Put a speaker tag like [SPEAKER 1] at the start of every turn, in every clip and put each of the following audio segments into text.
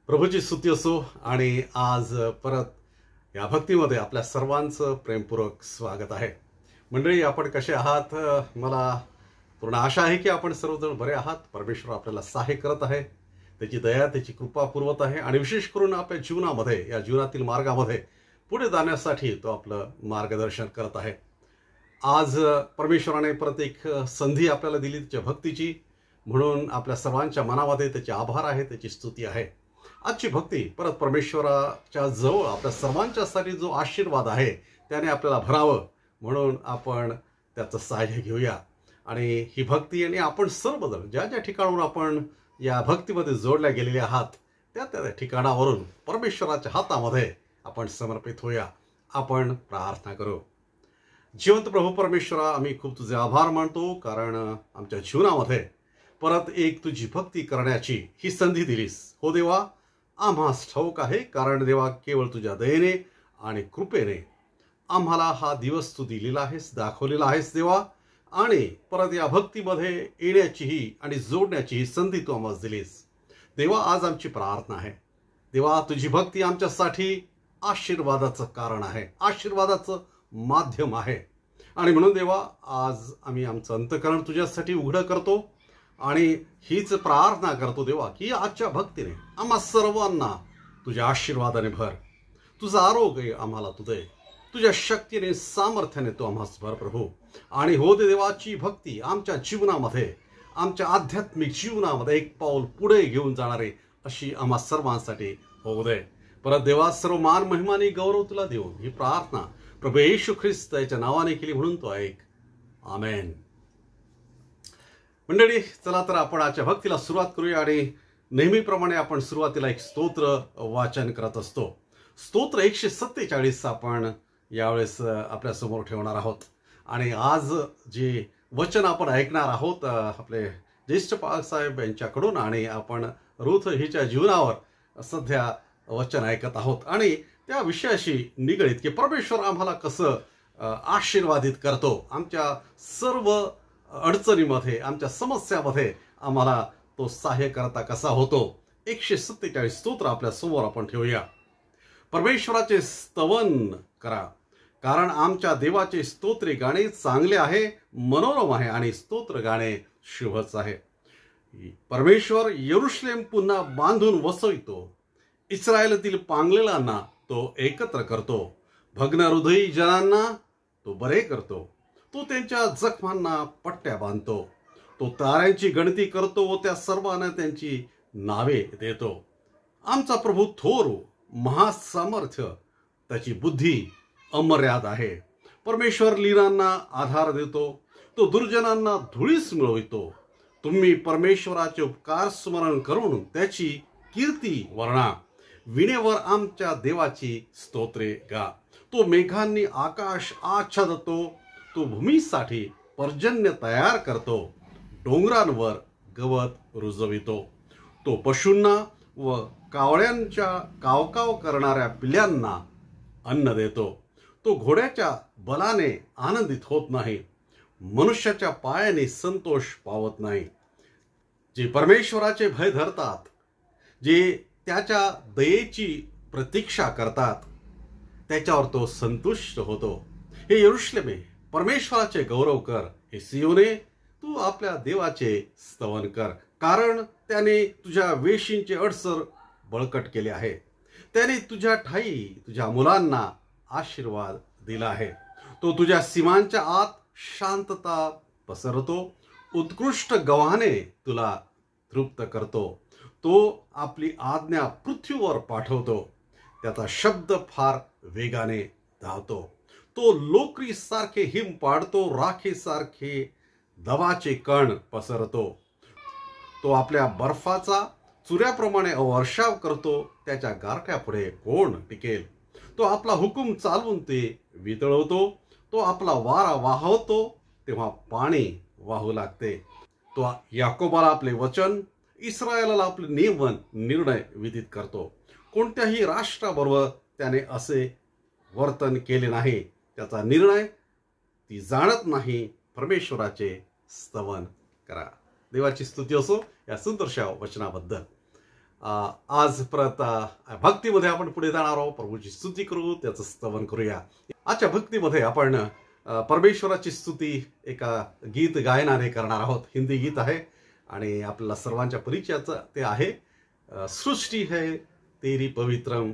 [SPEAKER 1] प्रभूची स्तुती असो आणि आज परत या भक्तीमध्ये आपल्या सर्वांचं प्रेमपूर्वक स्वागत आहे। मंडळी, आपण कसे आहात? मला पूर्ण आशा आहे की आपण सर्वजण बरे आहात। परमेश्वर आपल्याला सहाय्य करत आहे, त्याची दया त्याची कृपा पुरवत आहे आणि विशेष करून आपल्या जीवनामध्ये, या जीवनातील मार्गामध्ये पुढे जाण्यासाठी तो आपलं मार्गदर्शन करत आहे। आज परमेश्वराने परत एक संधी आपल्याला दिली त्याच्या भक्तीची, म्हणून आपल्या सर्वांच्या मनामध्ये त्याचे आभार आहे, त्याची स्तुती आहे। आजची भक्ती परत परमेश्वराच्या जवळ आपल्या सर्वांच्यासाठी जो आशीर्वाद आहे त्याने आपल्याला भरावं, म्हणून आपण त्याचं सहाय्य घेऊया। आणि ही भक्ती आणि आपण सर्वजण ज्या ज्या ठिकाणावरून आपण या भक्तीमध्ये जोडल्या गेलेले आहात त्या त्या ठिकाणावरून परमेश्वराच्या हातामध्ये आपण समर्पित होऊया। आपण प्रार्थना करू। जिवंत प्रभू परमेश्वरा, आम्ही खूप तुझे आभार मानतो, कारण आमच्या जीवनामध्ये परत एक तुझी भक्ती करण्याची ही संधी दिलीस। हो देवा, आम्हास ठाऊक आहे, कारण देवा केवळ तुझ्या दयेने आणि कृपेने आम्हाला हा दिवस तू दिलेला आहेस, दाखवलेला आहेस देवा, आणि परत या भक्तीमध्ये येण्याचीही आणि जोडण्याचीही संधी तू आम्हाला दिलीस देवा। आज आमची प्रार्थना आहे देवा, तुझी भक्ती आमच्यासाठी आशीर्वादाचं कारण आहे, आशीर्वादाचं माध्यम आहे, आणि म्हणून देवा आज आम्ही आमचं अंतःकरण तुझ्यासाठी उघडं करतो आणि हीच प्रार्थना करतो देवा की आजच्या भक्तीने आम्हा सर्वांना तुझ्या आशीर्वादाने भर, तुझं आरोग्य आम्हाला तू दे, तुझ्या शक्तीने सामर्थ्याने तू आम्हास भर प्रभू। आणि हो दे देवाची भक्ती आमच्या जीवनामध्ये, आमच्या आध्यात्मिक जीवनामध्ये एक पाऊल पुढे घेऊन जाणारे अशी आम्हा सर्वांसाठी होऊ दे। परत देवा सर्व मान महिमाने गौरव तुला देऊन ही प्रार्थना प्रभू येशू ख्रिस्त याच्या नावाने केली, म्हणून तो ऐक, आमेन। मंडळी, चला तर आपण आजच्या भक्तीला सुरुवात करूया। आणि नेहमीप्रमाणे आपण सुरुवातीला एक स्तोत्र वाचन करत असतो। स्तोत्र 147 आपण यावेळेस आपल्या समोर ठेवणार आहोत। आणि आज जे वचन आपण ऐकणार आहोत आपले ज्येष्ठ पाळसाहेब यांच्याकडून, आणि आपण रुथ हिच्या जीवनावर सध्या वचन ऐकत आहोत आणि त्या विषयाशी निगडीत की परमेश्वर आम्हाला कसं आशीर्वादित करतो, आमच्या सर्व अडचणीमध्ये, आमच्या समस्यामध्ये आम्हाला तो सहाय्य करता कसा होतो। 147 स्तोत्र आपल्या समोर आपण ठेवूया। परमेश्वराचे स्तवन करा, कारण आमच्या देवाचे स्तोत्र गाणे चांगले आहे, मनोरम आहे, आणि स्तोत्र गाणे शुभच आहे। परमेश्वर यरूशलेम पुन्हा बांधून वसवितो, इस्रायलातील पांगलेलांना तो एकत्र करतो, भग्न हृदयी जनांना तो बरे करतो, तो त्यांच्या जखमांना पट्ट्या बांधतो, तो ताऱ्यांची गणती करतो व त्या सर्वांना त्यांची नावे देतो। आमचा प्रभू थोर, महासामर्थ्य, त्याची बुद्धी अमर्याद आहे। परमेश्वर लीनांना आधार देतो, तो दुर्जनांना धुळीस मिळवितो। तुम्ही परमेश्वराचे उपकार स्मरण करून त्याची कीर्ती वर्णा, विणेवर आमच्या देवाची स्तोत्रे गा। तो मेघांनी आकाश आच्छादतो, तो भूमीसाठी पर्जन्य तयार करतो, डोंगरांवर गवत रुजवितो, तो पशूंना व कावळ्यांच्या कावकाव करणाऱ्या पिल्यांना अन्न देतो, तो घोड्याच्या बलाने आनंदित होत नाही, मनुष्याच्या पायाने संतोष पावत नाही। जे परमेश्वराचे भय धरतात, जे त्याच्या दयेची प्रतीक्षा करतात, त्याच्यावर तो संतुष्ट होतो। हे यरूशलेमे, परमेश्वराचे गौरव कर, हे सियोने तू आपल्या देवाचे स्तवन कर, कारण त्याने तुझ्या वेशींचे अडसर बळकट केले आहे, त्याने तुझ्या ठाई तुझ्या मुलांना आशीर्वाद दिला आहे। तो तुझ्या सीमांच्या आत शांतता पसरतो, उत्कृष्ट गव्हाने तुला तृप्त करतो, तो आपली आज्ञा पृथ्वीवर पाठवतो, त्याचा शब्द फार वेगाने धावतो, तो लोकरी सारखे हिम पाडतो, राखेसारखे दवाचे कण पसरतो, तो आपल्या बर्फाचा चुऱ्याप्रमाणे वर्षाव करतो, त्याच्या गारठ्या पुढे कोण टिकेल। तो आपला हुकूम चालवून ते वितळवतो, तो आपला वारा वाहवतो तेव्हा पाणी वाहू लागते। तो याकोबाला आपले वचन, इस्रायलाला आपले नियम निर्णय विदित करतो। कोणत्याही राष्ट्राबरोबर त्याने असे वर्तन केले नाही, त्याचा निर्णय ती जाणत नाही। परमेश्वराचे स्तवन करा। देवाची स्तुती असो या सुंदरशा वचनाबद्दल। आज परत भक्तीमध्ये आपण पुढे जाणार आहोत. प्रभूची स्तुती करू, त्याचं स्तवन करूया. आजच्या भक्तीमध्ये आपण परमेश्वराची स्तुती एका गीत गायनाने करणार आहोत. हिंदी गीत आहे आणि आपल्याला सर्वांच्या परिचयाचं ते आहे. सृष्टी है तेरी पवित्रम,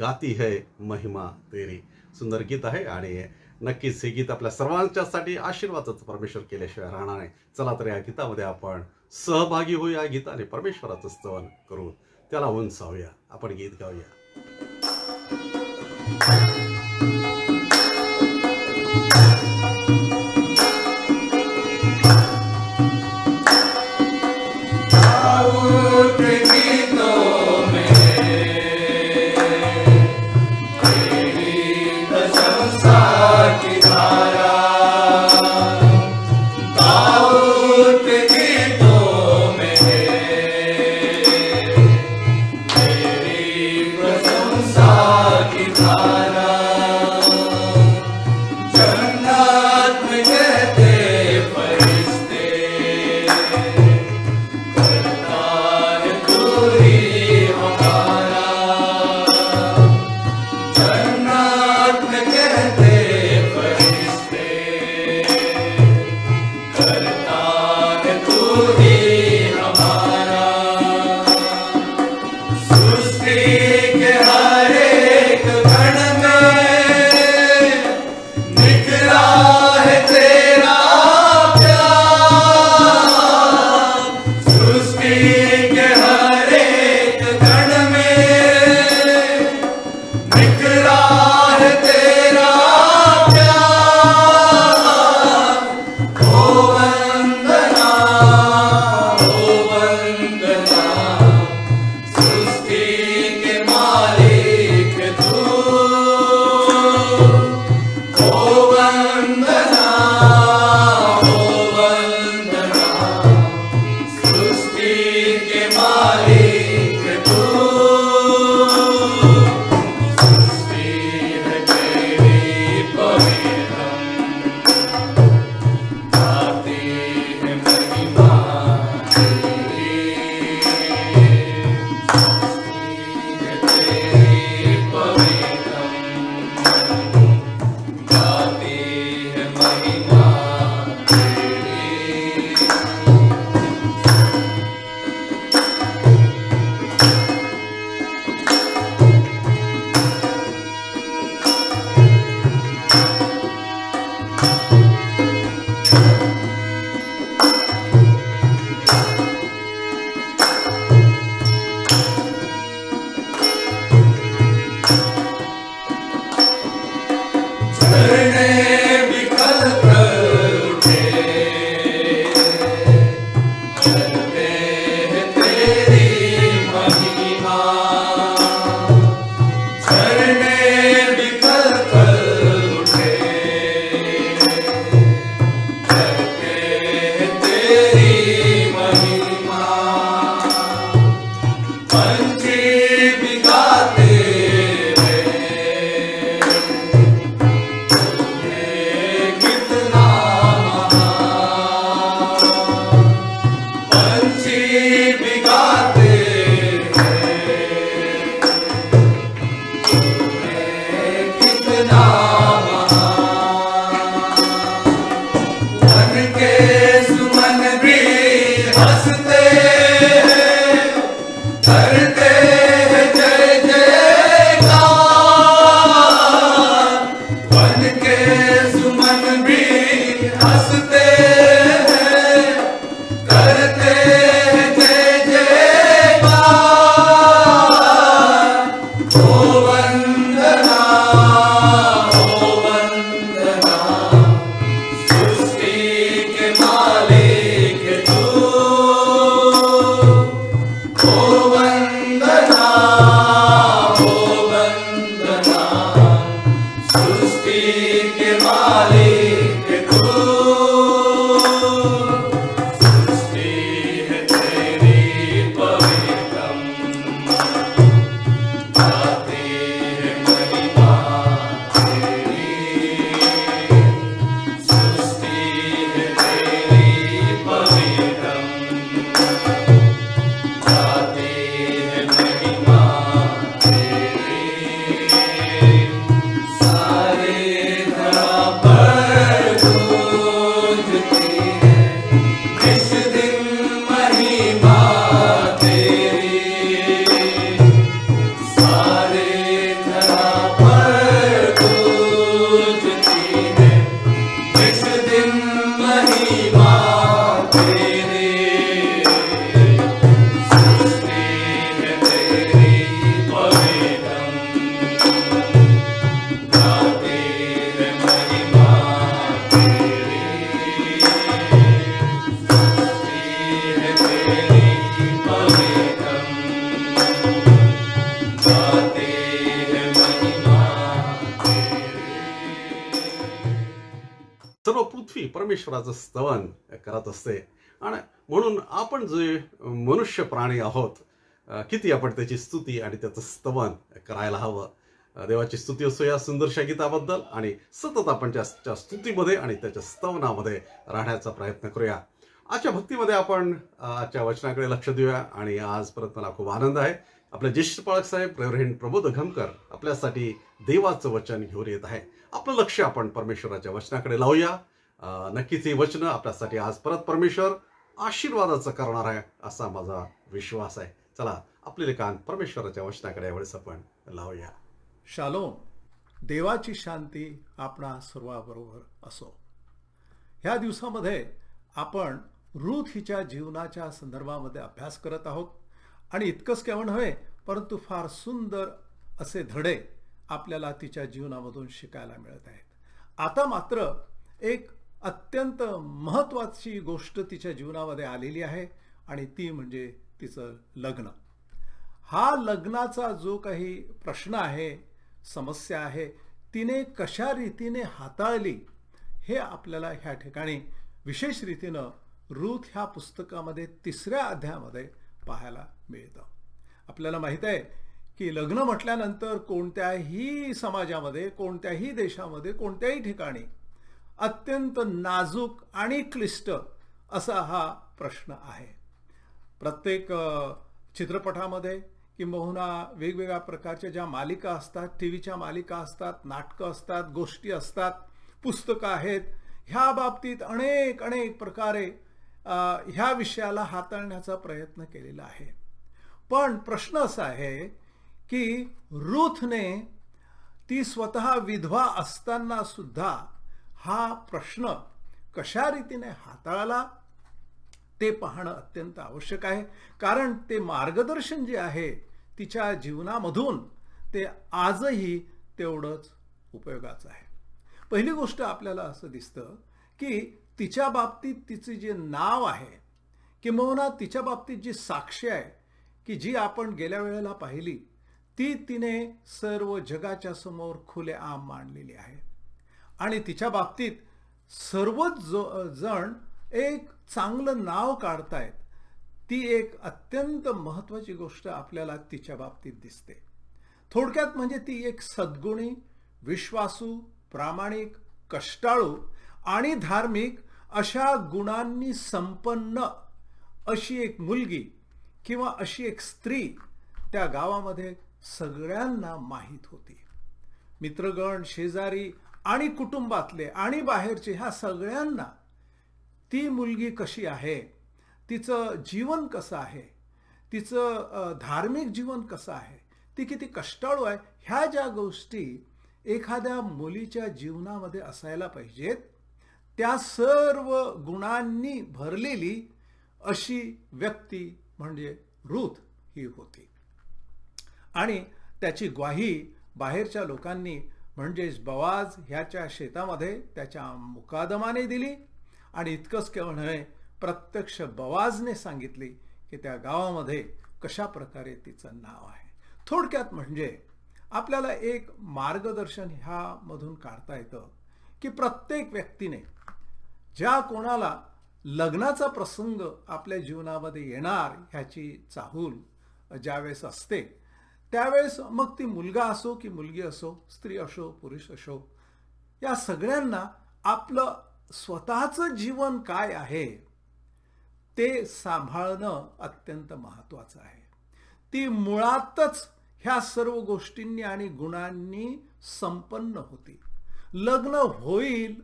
[SPEAKER 1] गाती है महिमा तेरी. सुंदर गीत आहे आणि नक्कीच हे गीत आपल्या सर्वांच्यासाठी आशीर्वादाचं परमेश्वर केल्याशिवाय राहणार नाही. चला तर या गीतामध्ये आपण सहभागी होऊया, गीताने परमेश्वराचं स्तवन करू, त्याला उंचावूया. आपण गीत गाऊया.
[SPEAKER 2] हंसते हैं, करते हैं जय
[SPEAKER 1] परमेश्वराचं स्तवन करत असते. आणि म्हणून आपण जे मनुष्य प्राणी आहोत, किती आपण त्याची स्तुती आणि त्याचं स्तवन करायला हवं. देवाची स्तुती असो या सुंदरशा गीताबद्दल, आणि सतत आपण त्याच्या स्तुतीमध्ये आणि त्याच्या स्तवनामध्ये राहण्याचा प्रयत्न करूया. आजच्या भक्तीमध्ये आपण आजच्या वचनाकडे लक्ष देऊया. आणि आज परत मला खूप आनंद आहे, आपले ज्येष्ठ पाळक साहेब रेव्हरंड प्रबोध घमकर आपल्यासाठी देवाचं वचन घेऊन येत आहे. आपलं लक्ष आपण परमेश्वराच्या वचनाकडे लावूया. नक्कीच ही वचनं आपल्यासाठी आज परत परमेश्वर आशीर्वादाचं करणार आहे असा माझा विश्वास आहे. चला आपले कान परमेश्वराच्या वचनाकडे यावेळेस आपण लावूया.
[SPEAKER 2] शालोम. देवाची शांती आपणा सर्वाबरोबर असो. ह्या दिवसामध्ये आपण रूथ हिच्या जीवनाच्या संदर्भामध्ये अभ्यास करत आहोत. आणि इतकंच केवळ नव्हे, परंतु फार सुंदर असे धडे आपल्याला तिच्या जीवनामधून शिकायला मिळत आहेत. आता मात्र एक अत्यंत महत्त्वाची गोष्ट तिच्या जीवनामध्ये आलेली आहे, आणि ती म्हणजे तिचं लग्न. हा लग्नाचा जो काही प्रश्न आहे, समस्या आहे, तिने कशा रीतीने हाताळली हे आपल्याला ह्या ठिकाणी विशेष रीतीनं रूथ ह्या पुस्तकामध्ये 3ऱ्या अध्यायामध्ये पाहायला मिळतं. आपल्याला माहित आहे की लग्न म्हटल्यानंतर कोणत्याही समाजामध्ये, कोणत्याही देशामध्ये, कोणत्याही ठिकाणी अत्यंत नाजूक आणि क्लिष्ट असा हा प्रश्न आहे. प्रत्येक चित्रपटामध्ये किंबहुना वेगवेगळ्या प्रकारच्या ज्या मालिका असतात, टीव्हीच्या मालिका असतात, नाटकं असतात, गोष्टी असतात, पुस्तकं आहेत, ह्या बाबतीत अनेक प्रकारे ह्या विषयाला हाताळण्याचा प्रयत्न केलेला आहे. पण प्रश्न असा आहे की रूथने ती स्वतः विधवा असताना सुद्धा हा प्रश्न कशा रीतीने हाताळला ते पाहणं अत्यंत आवश्यक आहे. कारण ते मार्गदर्शन जे आहे तिच्या जीवनामधून ते आजही तेवढंच उपयोगाचं आहे. पहिली गोष्ट आपल्याला असं दिसतं की तिच्या बाबतीत तिचे जे नाव आहे, किंबहुना तिच्या बाबतीत जी साक्ष आहे की जी आपण गेल्या वेळेला पाहिली, ती तिने सर्व जगाच्या समोर खुलेआम मांडलेली आहे. आणि तिच्या बाबतीत सर्वच जण एक चांगलं नाव काढतायत. ती एक अत्यंत महत्त्वाची गोष्ट आपल्याला तिच्या बाबतीत दिसते. थोडक्यात म्हणजे ती एक सद्गुणी, विश्वासू, प्रामाणिक, कष्टाळू आणि धार्मिक अशा गुणांनी संपन्न अशी एक मुलगी किंवा अशी एक स्त्री त्या गावामध्ये सगळ्यांना माहीत होती. मित्रगण, शेजारी आणि कुटुंबातले आणि बाहेरचे ह्या सगळ्यांना ती मुलगी कशी आहे, तिचं जीवन कसं आहे, तिचं धार्मिक जीवन कसं आहे, ती किती कष्टाळू आहे, ह्या ज्या गोष्टी एखाद्या मुलीच्या जीवनामध्ये असायला पाहिजेत, त्या सर्व गुणांनी भरलेली अशी व्यक्ती म्हणजे रूथ ही होती. आणि त्याची ग्वाही बाहेरच्या लोकांनी म्हणजेच बोआज ह्याच्या शेतामध्ये त्याच्या मुकादमाने दिली. आणि इतकंच केवळ नव्हे, प्रत्यक्ष बोआजने सांगितली की त्या गावामध्ये कशा प्रकारे तिचं नाव आहे. थोडक्यात म्हणजे आपल्याला एक मार्गदर्शन ह्यामधून काढता येतं की प्रत्येक व्यक्तीने ज्या कोणाला लग्नाचा प्रसंग आपल्या जीवनामध्ये येणार ह्याची चाहूल ज्यावेळेस असते, त्यावेळेस मग ती मुलगा असो की मुलगी असो, स्त्री असो पुरुष असो, या सगळ्यांना आपलं स्वतःचं जीवन काय आहे ते सांभाळणं अत्यंत महत्त्वाचं आहे. ती मुळातच ह्या सर्व गोष्टींनी आणि गुणांनी संपन्न होती. लग्न होईल,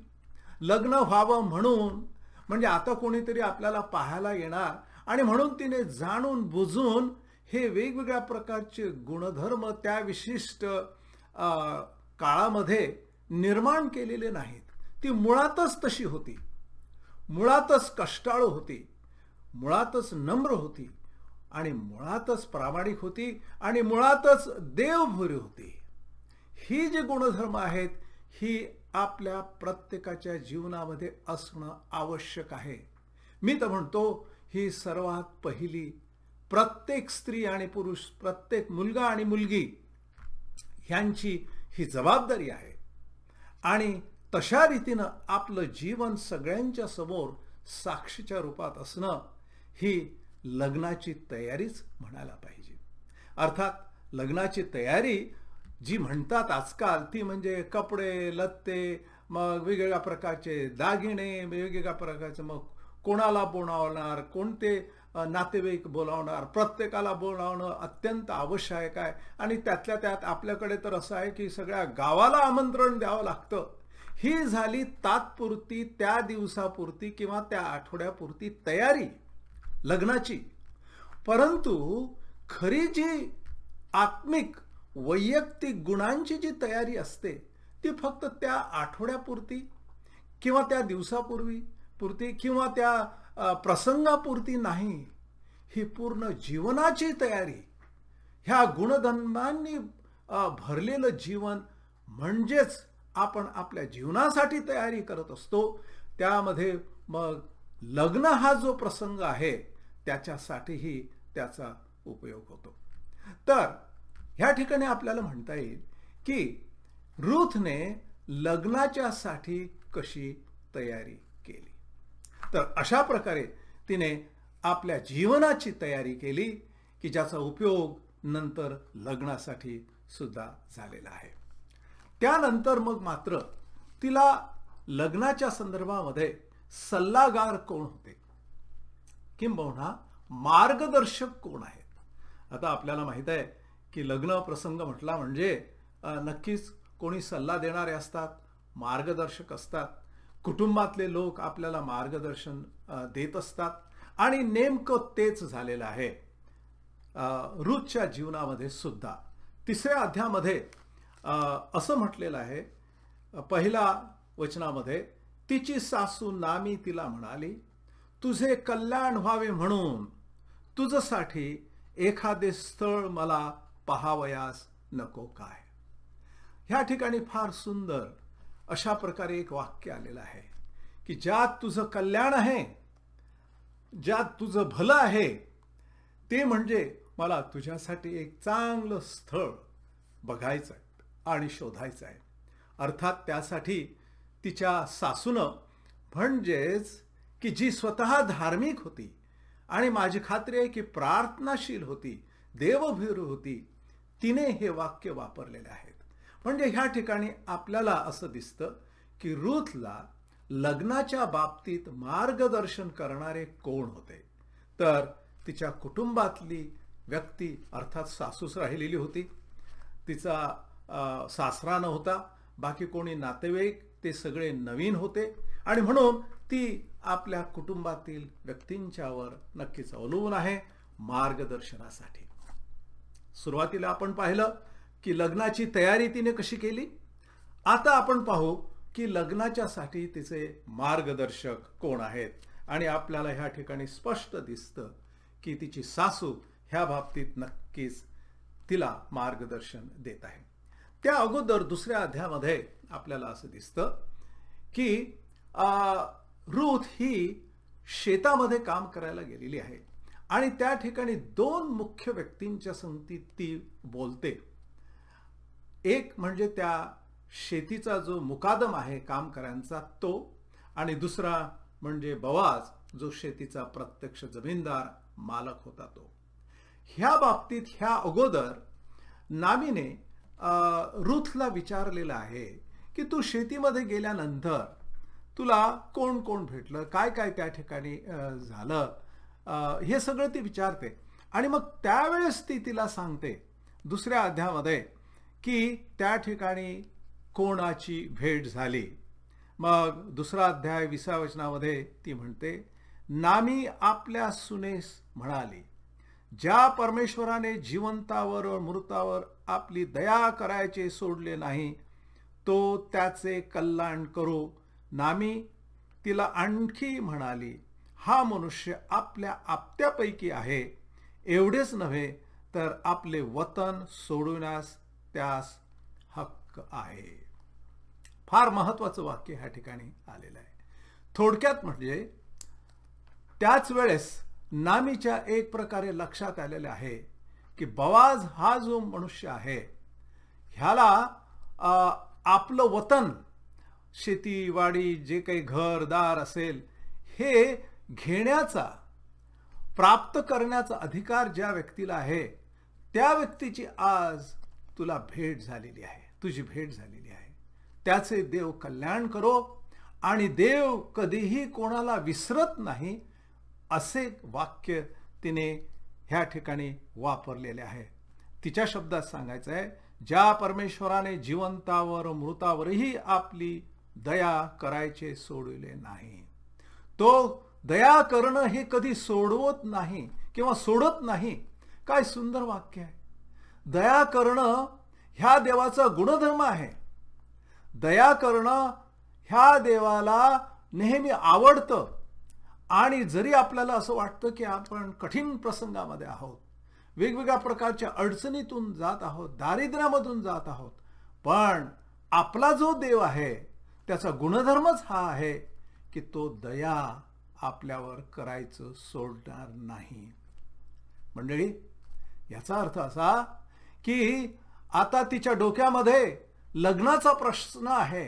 [SPEAKER 2] लग्न व्हावं म्हणून म्हणजे आता कोणीतरी आपल्याला पाहायला येणार आणि म्हणून तिने जाणून बुजून हे वेगवेगळ्या प्रकारचे गुणधर्म त्या विशिष्ट काळामध्ये निर्माण केलेले नाहीत. ती मुळातच तशी होती, मुळातच कष्टाळू होती, मुळातच नम्र होती आणि मुळातच प्रामाणिक होती आणि मुळातच देवभूरी होती. ही जी गुणधर्म आहेत ही आपल्या प्रत्येकाच्या जीवनामध्ये असणं आवश्यक आहे. मी तर म्हणतो ही सर्वात पहिली प्रत्येक स्त्री आणि पुरुष, प्रत्येक मुलगा आणि मुलगी ह्यांची ही जबाबदारी आहे. आणि तशा रीतीनं आपलं जीवन सगळ्यांच्या समोर साक्षीच्या रूपात असणं ही लग्नाची तयारीच म्हणायला पाहिजे. अर्थात लग्नाची तयारी जी म्हणतात आजकाल ती म्हणजे कपडे लत्ते, मग वेगवेगळ्या प्रकारचे दागिने, वेगवेगळ्या प्रकारचे, मग कोणाला बोलावणार, कोणते नातेवाईक बोलावणार, प्रत्येकाला बोलावणं अत्यंत आवश्यक आहे. आणि त्यातल्या त्यात आपल्याकडे तर असं आहे की सगळ्या गावाला आमंत्रण द्यावं लागतं. ही झाली तात्पुरती, त्या दिवसापुरती किंवा त्या आठवड्यापुरती तयारी लग्नाची. परंतु खरी जी आत्मिक वैयक्तिक गुणांची जी तयारी असते ती फक्त त्या आठवड्यापुरती किंवा त्या दिवसापुरती किंवा त्या प्रसंगापुरती नाही. ही पूर्ण जीवनाची तयारी, ह्या गुणधर्मांनी भरलेलं जीवन म्हणजेच आपण आपल्या जीवनासाठी तयारी करत असतो. त्यामध्ये मग लग्न हा जो प्रसंग आहे त्याच्यासाठीही त्याचा उपयोग होतो. तर ह्या ठिकाणी आपल्याला म्हणता येईल की रूथने लग्नाच्या साठी कशी तयारी केली. तर अशा प्रकारे तिने आपल्या जीवनाची तयारी केली की ज्याचा उपयोग नंतर लग्नासाठी सुद्धा झालेला आहे. त्यानंतर मग मात्र तिला लग्नाच्या संदर्भामध्ये सल्लागार कोण होते किंबहुना मार्गदर्शक कोण आहेत. आता आपल्याला माहित आहे की लग्न प्रसंग म्हटला म्हणजे नक्कीच कोणी सल्ला देणारे असतात, मार्गदर्शक असतात, कुटुंबातले लोक आपल्याला मार्गदर्शन देत असतात. आणि नेमकं तेच झालेलं आहे रूथच्या जीवनामध्ये सुद्धा. 3ऱ्या अध्यायामध्ये असं म्हटलेलं आहे, पहिला वचनामध्ये, तिची सासू नामी तिला म्हणाली, तुझे कल्याण व्हावे म्हणून तुझसाठी एखादे स्थळ मला पाहावयास नको काय. ह्या ठिकाणी फार सुंदर अशा प्रकारे एक वाक्य आलेलं आहे की ज्यात तुझं कल्याण आहे, ज्यात तुझं भलं आहे, ते म्हणजे मला तुझ्यासाठी एक चांगलं स्थळ बघायचं आहे आणि शोधायचं आहे. अर्थात त्यासाठी तिच्या सासूनं, म्हणजेच की जी स्वतः धार्मिक होती आणि माझी खात्री आहे की प्रार्थनाशील होती, देवभीरू होती, तिने हे वाक्य वापरलेले आहेत. म्हणजे ह्या ठिकाणी आपल्याला असं दिसतं की रूथला लग्नाच्या बाबतीत मार्गदर्शन करणारे कोण होते. तर तिच्या कुटुंबातली व्यक्ती अर्थात सासूच राहिलेली होती, तिचा सासरा नव्हता, बाकी कोणी नातेवाईक ते सगळे नवीन होते आणि म्हणून ती आपल्या कुटुंबातील व्यक्तींच्यावर नक्कीच अवलंबून आहे मार्गदर्शनासाठी. सुरुवातीला आपण पाहिलं की लग्नाची तयारी तिने कशी केली. आता आपण पाहू की लग्नाच्यासाठी तिचे मार्गदर्शक कोण आहेत. आणि आपल्याला ह्या ठिकाणी स्पष्ट दिसतं की तिची सासू ह्या बाबतीत नक्कीच तिला मार्गदर्शन देत आहे. त्या अगोदर 2ऱ्या अध्यायामध्ये आपल्याला असं दिसतं की रूथ ही शेतामध्ये काम करायला गेलेली आहे आणि त्या ठिकाणी 2 मुख्य व्यक्तींच्या संगतीत ती बोलते. एक म्हणजे त्या शेतीचा जो मुकादम आहे कामकऱ्यांचा तो, आणि दुसरा म्हणजे बोआज जो शेतीचा प्रत्यक्ष जमीनदार मालक होता तो. ह्या बाबतीत ह्या अगोदर नामीने रूथला विचारलेलं आहे की तू शेतीमध्ये गेल्यानंतर तुला कोण कोण भेटलं, काय काय त्या ठिकाणी झालं, हे सगळं ती विचारते. आणि मग त्यावेळेस ती तिला सांगते 2ऱ्या अध्यायामध्ये की त्या ठिकाणी कोणाची भेट झाली. मग 2रा अध्याय 20व्या वचनामध्ये ती म्हणते, नामी आपल्या सुनेस म्हणाली, ज्या परमेश्वराने जिवंतावर व मृतावर आपली दया करायचे सोडले नाही तो त्याचे कल्याण करो. नामी तिला आणखी म्हणाली, हा मनुष्य आपल्या आप्त्यापैकी आहे, एवढेच नव्हे तर आपले वतन सोडण्यास त्यास हक्क आहे. फार महत्वाचं वाक्य ह्या ठिकाणी आलेलं आहे. थोडक्यात म्हणजे त्याच वेळेस नामीच्या एक प्रकारे लक्षात आलेले आहे की बोआज हा जो मनुष्य आहे ह्याला आपलं वतन शेतीवाडी जे काही घरदार असेल हे घेण्याचा, प्राप्त करण्याचा अधिकार ज्या व्यक्तीला आहे त्या व्यक्तीची आज तुला भेट झालेली आहे, तुझी भेट झालेली आहे. त्याचे देव कल्याण करो. आणि देव कधीही कोणाला विसरत नाही असे वाक्य तिने ह्या ठिकाणी वापरलेले आहे. तिच्या शब्दात सांगायचं आहे, ज्या परमेश्वराने जिवंतावर मृतावरही आपली दया करायचे सोडले नाही, तो दया करणं हे कधी सोडवत नाही किंवा सोडत नाही. काय सुंदर वाक्य आहे. दया करणं ह्या देवाचा गुणधर्म आहे. दया करणं ह्या देवाला नेहमी आवडतं. आणि जरी आपल्याला असं वाटतं की आपण कठीण प्रसंगामध्ये आहोत, वेगवेगळ्या प्रकारच्या अडचणीतून जात आहोत, दारिद्र्यामधून जात आहोत, पण आपला जो देव आहे त्याचा गुणधर्मच हा आहे की तो दया आपल्यावर करायचं सोडणार नाही. मंडळी, याचा अर्थ असा की आता तिच्या डोक्यामध्ये लग्नाचा प्रश्न आहे.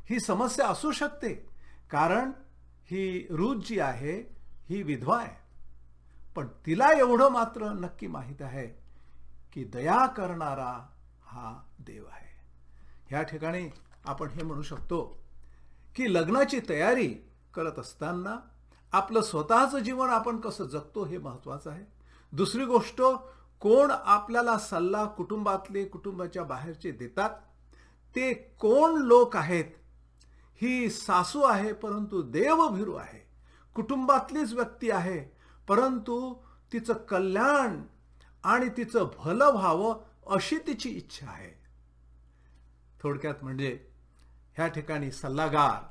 [SPEAKER 2] ही समस्या असू शकते कारण ही रूथ जी आहे ही विधवा आहे. पण तिला एवढं मात्र नक्की माहीत आहे की दया करणारा हा देव आहे. ह्या ठिकाणी आपण हे म्हणू शकतो की लग्नाची तयारी करत असताना आपलं स्वतःचं जीवन आपण कसं जगतो हे महत्त्वाचं आहे. दुसरी गोष्ट, कोण आपल्याला सल्ला कुटुंबातले, कुटुंबाच्या बाहेरचे देतात, ते कोण लोक आहेत. ही सासू आहे परंतु देवभीरू आहे, कुटुंबातलीच व्यक्ती आहे परंतु तिचं कल्याण आणि तिचं भलं व्हावं अशी तिची इच्छा आहे. थोडक्यात म्हणजे ह्या ठिकाणी सल्लागार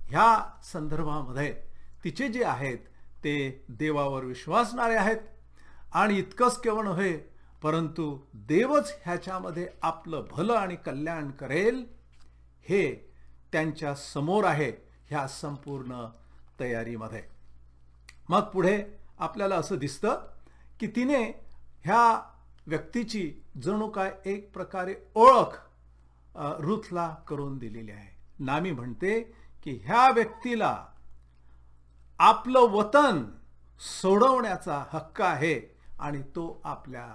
[SPEAKER 2] ह्या संदर्भामध्ये तिचे जे आहेत ते देवावर विश्वासणारे आहेत. आणि इतकंच केवळ नव्हे परंतु देवच ह्याच्यामध्ये आपलं भलं आणि कल्याण करेल हे त्यांच्या समोर आहे ह्या संपूर्ण तयारीमध्ये. मग पुढे आपल्याला असं दिसतं की तिने ह्या व्यक्तीची जणू काय एक प्रकारे ओळख रूथला करून दिलेली आहे. नामी म्हणते की ह्या व्यक्तीला आपलं वतन सोडवण्याचा हक्क आहे आणि तो आपल्या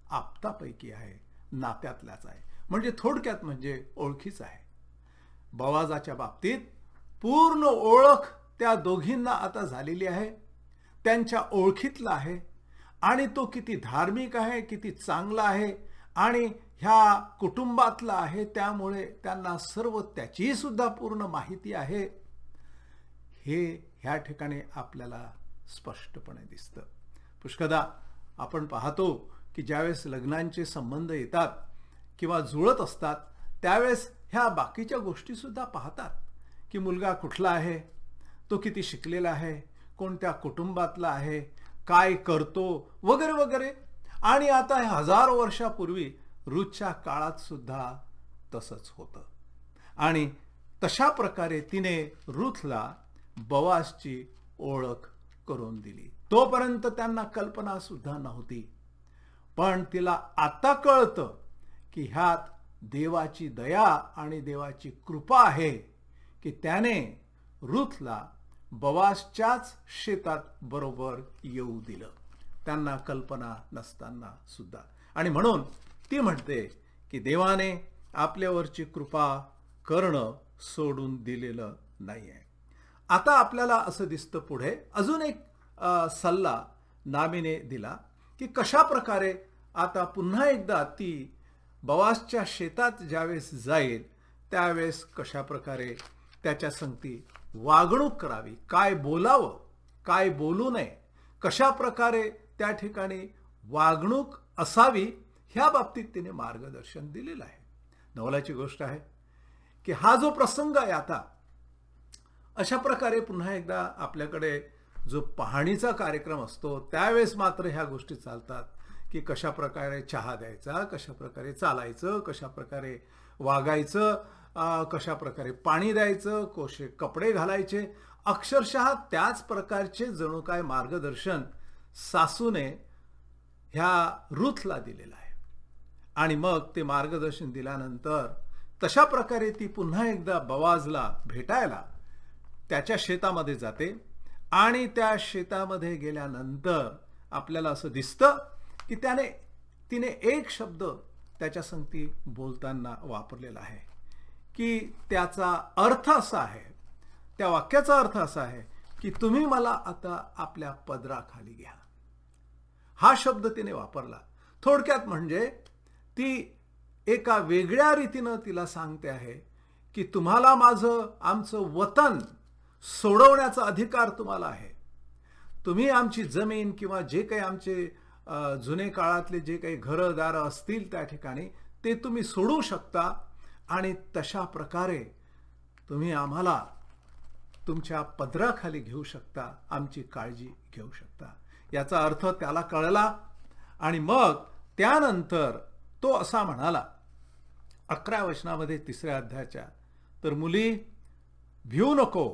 [SPEAKER 2] आप्तापैकी आहे, नात्यातलाच आहे. म्हणजे थोडक्यात म्हणजे ओळखीच आहे. बोआजाच्या बाबतीत पूर्ण ओळख त्या दोघींना आता झालेली आहे, त्यांच्या ओळखीतला आहे. आणि तो किती धार्मिक आहे, किती चांगला आहे आणि ह्या कुटुंबातला आहे, त्यामुळे त्यांना सर्व त्याची सुद्धा पूर्ण माहिती आहे. हे ह्या ठिकाणी आपल्याला स्पष्टपणे दिसतं. पुष्कदा आपण पाहतो की ज्यावेळेस लग्नांचे संबंध येतात किंवा जुळत असतात त्यावेळेस ह्या बाकीच्या गोष्टी सुद्धा पाहतात की मुलगा कुठला आहे, तो किती शिकलेला आहे, कोणत्या कुटुंबातला आहे, काय करतो वगैरे वगैरे. आणि आता हजारो वर्षापूर्वी रूथच्या काळात सुद्धा तसंच होतं. आणि तशा प्रकारे तिने रूथला बोआजची ओळख करून दिली. तोपर्यंत त्यांना कल्पना सुद्धा नव्हती. पण तिला आता कळतं की ह्यात देवाची दया आणि देवाची कृपा आहे की त्याने रूथला बोआजच्याच शेतात बरोबर येऊ दिलं, त्यांना कल्पना नसताना सुद्धा. आणि म्हणून ती म्हणते की देवाने आपल्यावरची कृपा करणं सोडून दिलेलं नाहीये. आता आपल्याला असं दिसतं पुढे अजून एक सल्ला नामीने दिला की कशा प्रकारे आता पुन्हा एकदा ती बोआजच्या शेतात ज्यावेळेस जाईल त्यावेळेस कशा प्रकारे त्याच्या संगती वागणूक करावी, काय बोलावं, काय बोलू नये, कशा प्रकारे त्या ठिकाणी वागणूक असावी ह्या बाबतीत तिने मार्गदर्शन दिलेलं आहे. नवलाची गोष्ट आहे की हा जो प्रसंग आहे आता अशा प्रकारे पुन्हा एकदा आपल्याकडे जो पाहणीचा कार्यक्रम असतो त्यावेळेस मात्र ह्या गोष्टी चालतात की कशा प्रकारे चहा द्यायचा, कशा प्रकारे चालायचं, कशा प्रकारे वागायचं, कशा प्रकारे पाणी द्यायचं, कसे कपडे घालायचे. अक्षरशः त्याच प्रकारचे जणू काय मार्गदर्शन सासूने ह्या रूथला दिलेलं आहे. आणि मग ते मार्गदर्शन दिल्यानंतर तशा प्रकारे ती पुन्हा एकदा बोआजला भेटायला त्याच्या शेतामध्ये जाते आणि त्या शेतामध्ये गेल्यानंतर आपल्याला असं दिसतं की तिने एक शब्द त्याच्या संगती बोलताना वापरलेला आहे की त्याचा अर्थ असा आहे, त्या वाक्याचा अर्थ असा आहे की तुम्ही मला आता आपल्या पदराखाली घ्या. हा शब्द तिने वापरला. थोडक्यात म्हणजे ती एका वेगळ्या रीतीनं तिला सांगते आहे की तुम्हाला आमचं वतन सोडवण्याचा अधिकार तुम्हाला आहे. तुम्ही आमची जमीन किंवा जे काही आमचे जुने काळातले जे काही घरदारं असतील त्या ठिकाणी ते तुम्ही सोडू शकता आणि तशा प्रकारे तुम्ही आम्हाला तुमच्या पदराखाली घेऊ शकता, आमची काळजी घेऊ शकता. याचा अर्थ त्याला कळला आणि मग त्यानंतर तो असा म्हणाला 11 वचनामध्ये 3 अध्यायाच्या, तर मुली भिऊ नको,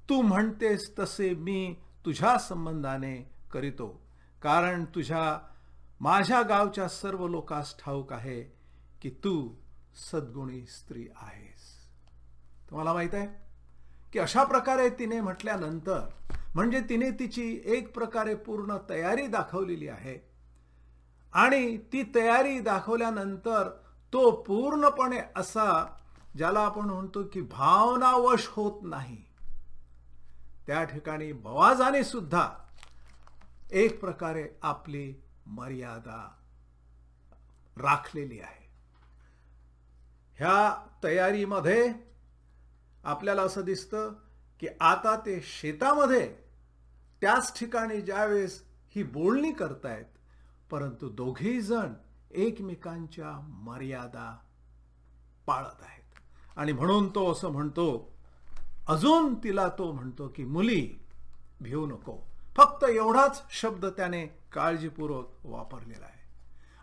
[SPEAKER 2] तू म्हणतेस तसे मी तुझ्या संबंधाने करीतो, कारण माझ्या गावच्या सर्व लोकांस ठाऊक आहे की तू सद्गुणी स्त्री आहेस. तुम्हाला माहित आहे की अशा प्रकारे तिने म्हटल्यानंतर म्हणजे तिने तिची एक प्रकारे पूर्ण तयारी दाखवलेली आहे आणि ती तयारी दाखवल्यानंतर तो पूर्णपणे असा ज्याला आपण म्हणतो की भावनावश होत नाही. त्या ठिकाणी बोआजाने सुद्धा एक प्रकारे आपली मर्यादा राखलेली आहे. ह्या तयारीमध्ये आपल्याला असं दिसतं की आता ते शेतामध्ये त्याच ठिकाणी ज्यावेळेस ही बोलणी करतायत, परंतु दोघेही जण एकमेकांच्या मर्यादा पाळत आहेत. आणि म्हणून तो असं म्हणतो, अजून तिला तो म्हणतो की मुली भिऊ नको. फक्त एवढाच शब्द त्याने काळजीपूर्वक वापरलेला आहे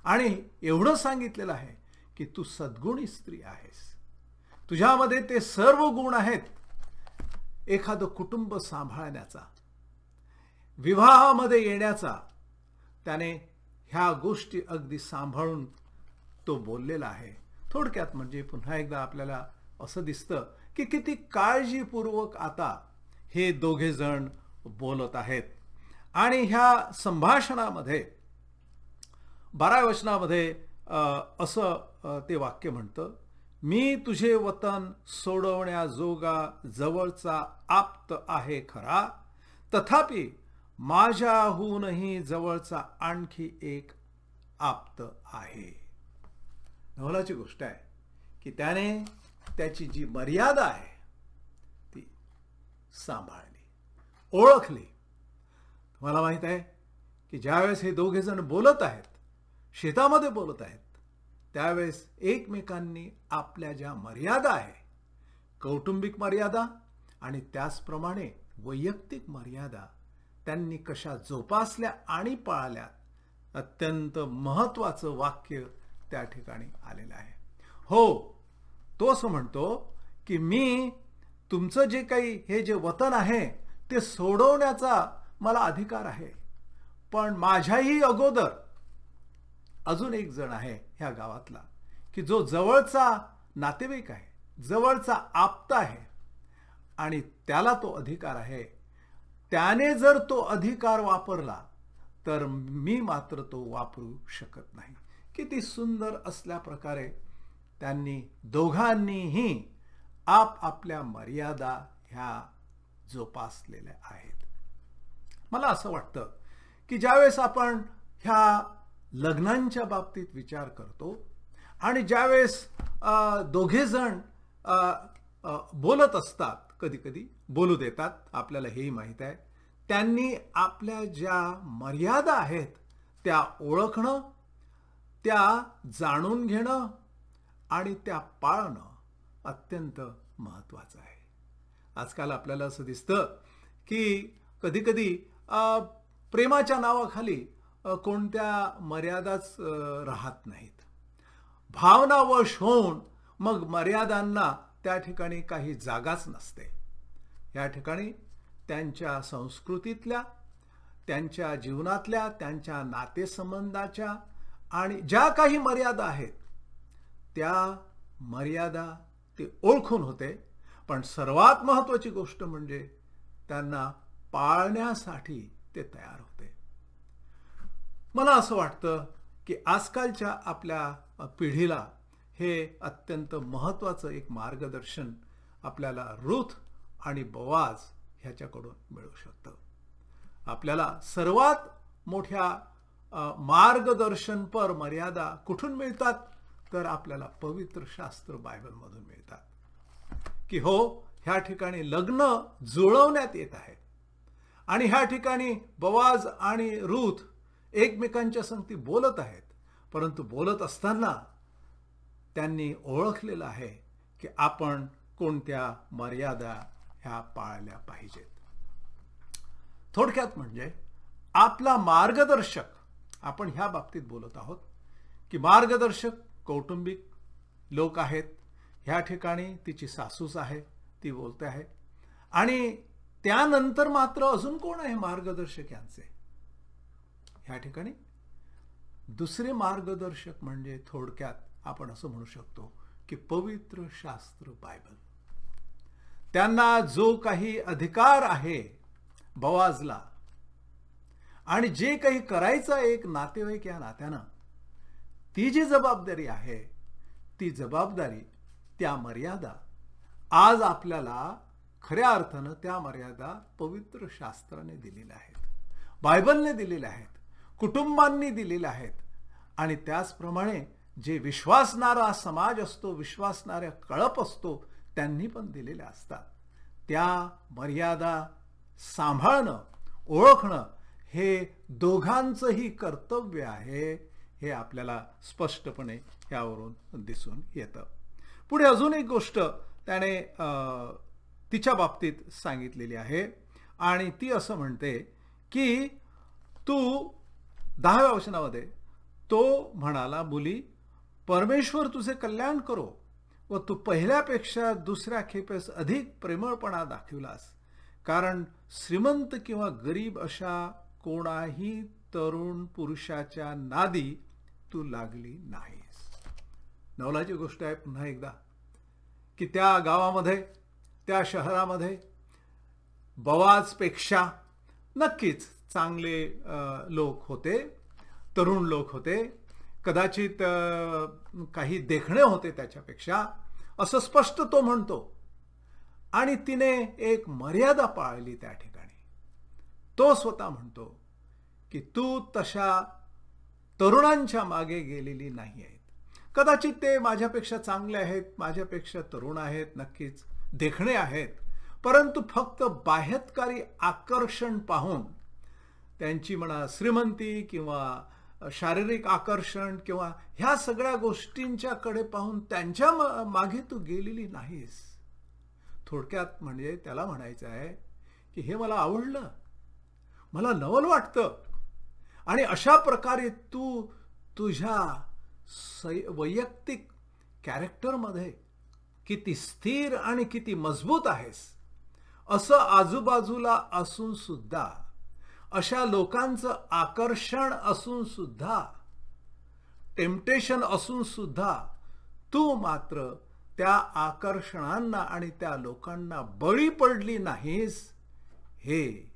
[SPEAKER 2] आणि एवढं सांगितलेलं आहे की तू सद्गुणी स्त्री आहेस. तुझ्यामध्ये ते सर्व गुण आहेत एखादं कुटुंब सांभाळण्याचा, विवाहामध्ये येण्याचा. त्याने ह्या गोष्टी अगदी सांभाळून तो बोललेला आहे. थोडक्यात म्हणजे पुन्हा एकदा आपल्याला असं दिसतं की किती काळजीपूर्वक आता हे दोघे जण बोलत आहेत. आणि ह्या संभाषणामध्ये 12 वचनामध्ये असं ते वाक्य म्हणतं, मी तुझे वतन सोडवण्याजोगा जवळचा आप्त आहे खरा, तथापि माझ्याहूनही जवळचा आणखी एक आप्त आहे. नवलाची गोष्ट आहे की त्याने त्याची जी मर्यादा आहे ती सांभाळली, ओळखली. तुम्हाला माहित आहे की ज्यावेळेस हे दोघे जण बोलत आहेत, शेतामध्ये बोलत आहेत, त्यावेळेस एकमेकांनी आपल्या ज्या मर्यादा आहे, कौटुंबिक मर्यादा आणि त्याचप्रमाणे वैयक्तिक मर्यादा, त्यांनी कशा जोपासल्या आणि पाळल्या. अत्यंत महत्वाचं वाक्य त्या ठिकाणी आलेलं आहे. हो, तो असं म्हणतो की मी तुमचं जे काही हे जे वतन आहे ते सोडवण्याचा मला अधिकार आहे, पण माझ्याही अगोदर अजून एक जण आहे ह्या गावातला की जो जवळचा नातेवाईक आहे, जवळचा आप्त आहे आणि त्याला तो अधिकार आहे. त्याने जर तो अधिकार वापरला तर मी मात्र तो वापरू शकत नाही. किती सुंदर असल्या प्रकारे त्यांनी दोघांनीही आपापल्या मर्यादा ह्या जोपासलेल्या आहेत. मला असं वाटतं की ज्यावेळेस आपण ह्या लग्नांच्या बाबतीत विचार करतो आणि ज्यावेळेस दोघे जण बोलत असतात, कधी कधी बोलू देतात, आपल्याला हेही माहीत आहे, त्यांनी आपल्या ज्या मर्यादा आहेत त्या ओळखणं, त्या जाणून घेणं आणि त्या पाळणं अत्यंत महत्त्वाचं आहे. आजकाल आपल्याला असं दिसतं की कधी कधी प्रेमाच्या नावाखाली कोणत्या मर्यादाच राहत नाहीत. भावनावश होऊन मग मर्यादांना त्या ठिकाणी काही जागाच नसते. या ठिकाणी त्यांच्या संस्कृतीतल्या, त्यांच्या जीवनातल्या, त्यांच्या नातेसंबंधाच्या आणि ज्या काही मर्यादा आहेत त्या मर्यादा ते ओळखून होते, पण सर्वात महत्त्वाची गोष्ट म्हणजे त्यांना पाळण्यासाठी ते तयार होते. मला असं वाटतं की आजकालच्या आपल्या पिढीला हे अत्यंत महत्त्वाचं एक मार्गदर्शन आपल्याला रूथ आणि बोआज ह्याच्याकडून मिळू शकतं. आपल्याला सर्वात मोठ्या मार्गदर्शनपर मर्यादा कुठून मिळतात, तर आपल्याला पवित्र शास्त्र बायबलमधून मिळतात. की हो, ह्या ठिकाणी लग्न जुळवण्यात येत आहे आणि ह्या ठिकाणी बोआज आणि रूथ एकमेकांच्या संगती बोलत आहेत, परंतु बोलत असताना त्यांनी ओळखलेलं आहे की आपण कोणत्या मर्यादा ह्या पाळल्या पाहिजेत. थोडक्यात म्हणजे आपला मार्गदर्शक, आपण ह्या बाबतीत बोलत आहोत की मार्गदर्शक कौटुंबिक लोक आहेत. ह्या ठिकाणी तिची सासूच आहे, ती बोलते आहे. आणि त्यानंतर मात्र अजून कोण आहे मार्गदर्शक यांचे? ह्या ठिकाणी दुसरे मार्गदर्शक म्हणजे थोडक्यात आपण असं म्हणू शकतो की पवित्र शास्त्र बायबल. त्यांना जो काही अधिकार आहे बोआजला आणि जे काही करायचं एक नातेवाईक या नात्यानं, ती जी जबाबदारी आहे, ती जबाबदारी, त्या मर्यादा आज आपल्याला खऱ्या अर्थानं त्या मर्यादा पवित्र शास्त्राने दिलेल्या आहेत, बायबलने दिलेल्या आहेत, कुटुंबांनी दिलेल्या आहेत. आणि त्याचप्रमाणे जे विश्वासणारा समाज असतो, विश्वासणाऱ्या कळप असतो, त्यांनी पण दिलेल्या असतात. त्या मर्यादा सांभाळणं, ओळखणं हे दोघांचंही कर्तव्य आहे, हे आपल्याला स्पष्टपणे यावरून दिसून येतं. पुढे अजून एक गोष्ट त्याने तिच्या बाबतीत सांगितलेली आहे आणि ती असं म्हणते की तू 10व्या वचनामध्ये तो म्हणाला, मुली, परमेश्वर तुझे कल्याण करो व तू पहिल्यापेक्षा दुसऱ्या खेपेस अधिक प्रेमळपणा दाखविलास, कारण श्रीमंत किंवा गरीब अशा कोणाही तरुण पुरुषाच्या नादी तू लागली नाहीस. नवलाची गोष्ट आहे पुन्हा एकदा की त्या गावामध्ये, त्या शहरामध्ये बोआजपेक्षा नक्कीच चांगले लोक होते, तरुण लोक होते, कदाचित काही देखणे होते त्याच्यापेक्षा, असं स्पष्ट तो म्हणतो. आणि तिने एक मर्यादा पाळली त्या ठिकाणी. तो स्वतः म्हणतो की तू तशा तरुणांच्या मागे गेलेली नाही आहेत. कदाचित ते माझ्यापेक्षा चांगले आहेत, माझ्यापेक्षा तरुण आहेत, नक्कीच देखणे आहेत, परंतु फक्त बाह्यकारी आकर्षण पाहून, त्यांची म्हणा श्रीमंती किंवा शारीरिक आकर्षण किंवा ह्या सगळ्या गोष्टींच्याकडे पाहून त्यांच्या मागे तू गेलेली नाहीस. थोडक्यात म्हणजे त्याला म्हणायचं आहे की हे मला आवडलं, मला नवल वाटतं, आणि अशा प्रकारे तू तुझ्या वैयक्तिक कॅरेक्टरमध्ये किती स्थिर आणि किती मजबूत आहेस, असं आजूबाजूला असून सुद्धा, अशा लोकांचं आकर्षण असून सुद्धा, टेम्पटेशन असून सुद्धा तू मात्र त्या आकर्षणांना आणि त्या लोकांना बळी पडली नाहीस. हे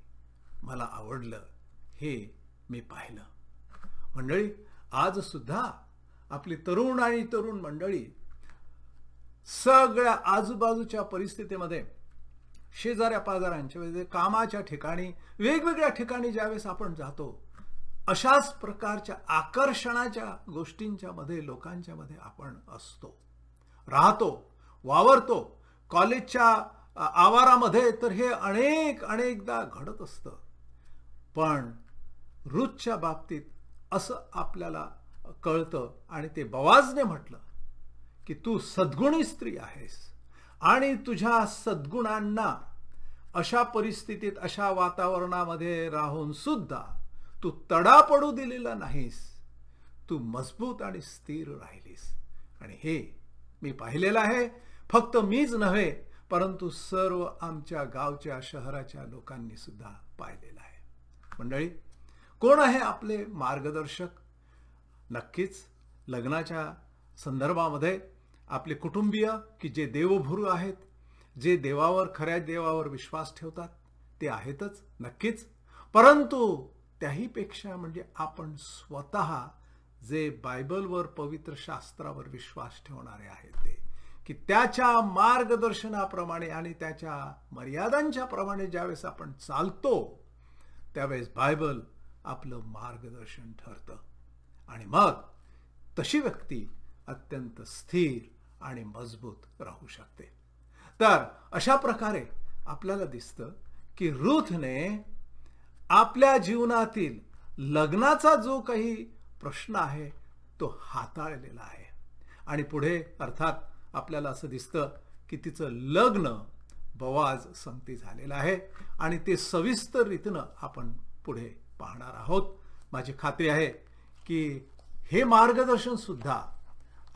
[SPEAKER 2] मला आवडलं, हे मी पाहिलं. मंडळी, आज सुद्धा आपली तरुण आणि तरुण मंडळी सगळ्या आजूबाजूच्या परिस्थितीमध्ये, शेजाऱ्या पाजारांच्या म्हणजे कामाच्या ठिकाणी, वेगवेगळ्या ठिकाणी ज्यावेळेस आपण जातो, अशाच प्रकारच्या आकर्षणाच्या गोष्टींच्या मध्ये, लोकांच्या मध्ये आपण असतो, राहतो, वावरतो. कॉलेजच्या आवारामध्ये तर हे अनेकदा घडत असतं. पण रूथच्या बाबतीत असं आपल्याला कळतं आणि ते बोआजने म्हटलं की तू सद्गुणी स्त्री आहेस आणि तुझ्या सद्गुणांना अशा परिस्थितीत, अशा वातावरणामध्ये राहून सुद्धा तू तडा पडू दिलेला नाहीस. तू मजबूत आणि स्थिर राहिलीस. आणि हे मी पाहिलेलं आहे. फक्त मीच नव्हे, परंतु सर्व आमच्या गावच्या, शहराच्या लोकांनी सुद्धा पाहिलेलं आहे. मंडळी, कोण आहे आपले मार्गदर्शक? नक्कीच लग्नाच्या संदर्भामध्ये आपले कुटुंबीय की जे देवभूरू आहेत, जे देवावर, खऱ्या देवावर विश्वास ठेवतात, ते आहेतच नक्कीच. परंतु त्याहीपेक्षा म्हणजे आपण स्वतः जे बायबलवर, पवित्र शास्त्रावर विश्वास ठेवणारे आहेत, ते की त्याच्या मार्गदर्शनाप्रमाणे आणि त्याच्या मर्यादांच्या प्रमाणे ज्यावेळेस आपण चालतो, त्यावेळेस बायबल आपलं मार्गदर्शन ठरतं आणि मग तशी व्यक्ती अत्यंत स्थिर आणि मजबूत राहू शकते. तर अशा प्रकारे आपल्याला दिसतं की रूथने आपल्या जीवनातील लग्नाचा जो काही प्रश्न आहे तो हाताळलेला आहे आणि पुढे अर्थात आपल्याला असं दिसतं की तिचं लग्न बोआज संगती झालेलं आहे आणि ते सविस्तर रीतीनं आपण पुढे पाहणार आहोत. माझी खात्री आहे की हे मार्गदर्शन सुद्धा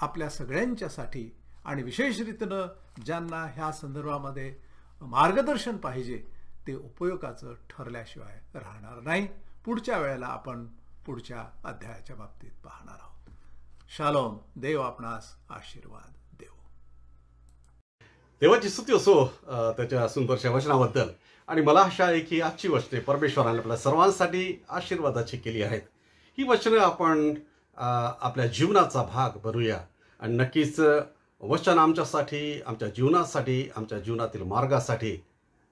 [SPEAKER 2] आपल्या सगळ्यांच्यासाठी आणि विशेष रीतीनं ज्यांना ह्या संदर्भामध्ये मार्गदर्शन पाहिजे ते उपयोगाचं ठरल्याशिवाय राहणार नाही. पुढच्या वेळेला आपण पुढच्या अध्यायाच्या बाबतीत पाहणार आहोत. शालोम. देव आपणास आशीर्वाद देव.
[SPEAKER 1] देवाची स्तुती असो त्याच्या सुंदरशा वचनाबद्दल. आणि मला आशा आहे की आजची वचने परमेश्वराने आपल्या सर्वांसाठी आशीर्वादाची केली आहेत. ही वचनं आपण आपल्या जीवनाचा भाग बनवूया आणि नक्कीच वचन आमच्यासाठी, आमच्या जीवनासाठी, आमच्या जीवनातील मार्गासाठी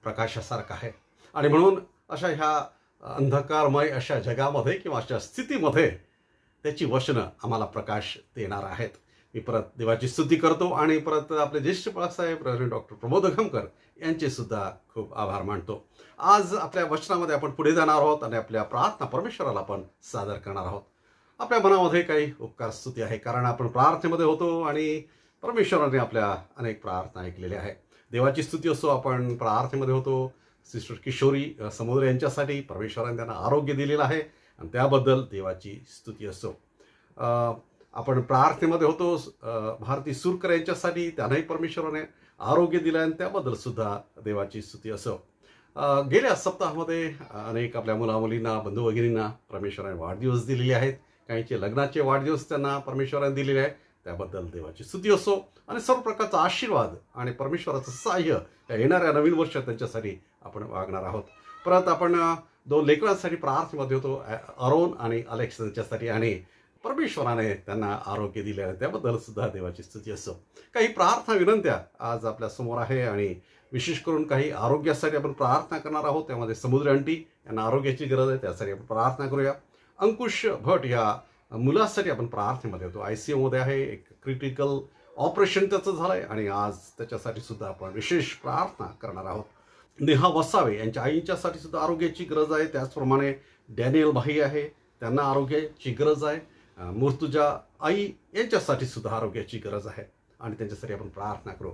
[SPEAKER 1] प्रकाशासारखं आहे. आणि म्हणून अशा ह्या अंधकारमय अशा जगामध्ये किंवा अशा स्थितीमध्ये त्याची वचनं आम्हाला प्रकाश देणार आहेत. मी परत देवाची स्तुती करतो आणि परत आपले ज्येष्ठ बाळासाहेब रेव्हरंड डॉक्टर प्रमोद घमकर यांचे सुद्धा खूप आभार मानतो. आज आपल्या वचनामध्ये आपण पुढे जाणार आहोत आणि आपल्या प्रार्थना परमेश्वराला आपण सादर करणार आहोत. आपल्या मनामध्ये काही उपकार स्तुती आहे, कारण आपण प्रार्थनेमध्ये होतो आणि परमेश्वराने आपल्या अनेक प्रार्थना ऐकलेल्या आहेत. देवाची स्तुती असो, आपण प्रार्थनेमध्ये होतो. सिस्टर किशोरी समुद्र यांच्यासाठी परमेश्वराने त्यांना आरोग्य दिलेलं आहे आणि त्याबद्दल देवाची स्तुती असो. आपण प्रार्थनेमध्ये होतो भारती सुरकर यांच्यासाठी, त्यांनाही परमेश्वराने आरोग्य दिलं आणि त्याबद्दल सुद्धा देवाची स्तुती असो. गेल्या सप्ताहामध्ये अनेक आपल्या मुलामुलींना, बंधू भगिनींना परमेश्वराने वाढदिवस दिलेले आहेत. काहींचे लग्नाचे वाढदिवस त्यांना परमेश्वराने दिलेले आहे, त्याबद्दल देवाची स्तुती असो. आणि सर्व प्रकारचा आशीर्वाद आणि परमेश्वराचं सहाय्य या येणाऱ्या नवीन वर्षात त्यांच्यासाठी आपण वागणार आहोत. परत आपण 2 लेकरांसाठी प्रार्थनेमध्ये होतो, अरोन आणि अलेक्स यांच्यासाठी, आणि परमेश्वराने त्यांना आरोग्य दिले आहे, त्याबद्दल सुद्धा देवाची स्तुती असो. काही प्रार्थना विनंत्या आज आपल्या समोर आहे आणि विशेष करून काही आरोग्यासाठी आपण प्रार्थना करणार आहोत. त्यामध्ये समुद्र आंटी यांना आरोग्याची गरज आहे, त्यासाठी आपण प्रार्थना करूया. अंकुश भट या मुलासाठी आपण प्रार्थनेमध्ये होतो. ICU मध्ये आहे, एक क्रिटिकल ऑपरेशन त्याचं झालंय आणि आज त्याच्यासाठी सुद्धा आपण विशेष प्रार्थना करणार आहोत. नेहा वसावे यांच्या आईंच्यासाठी सुद्धा आरोग्याची गरज आहे. त्याचप्रमाणे डॅनियल भाई आहे, त्यांना आरोग्याची गरज आहे. मुर्तुजा आई यांच्यासाठी सुद्धा आरोग्याची गरज आहे आणि त्यांच्यासाठी आपण प्रार्थना करू.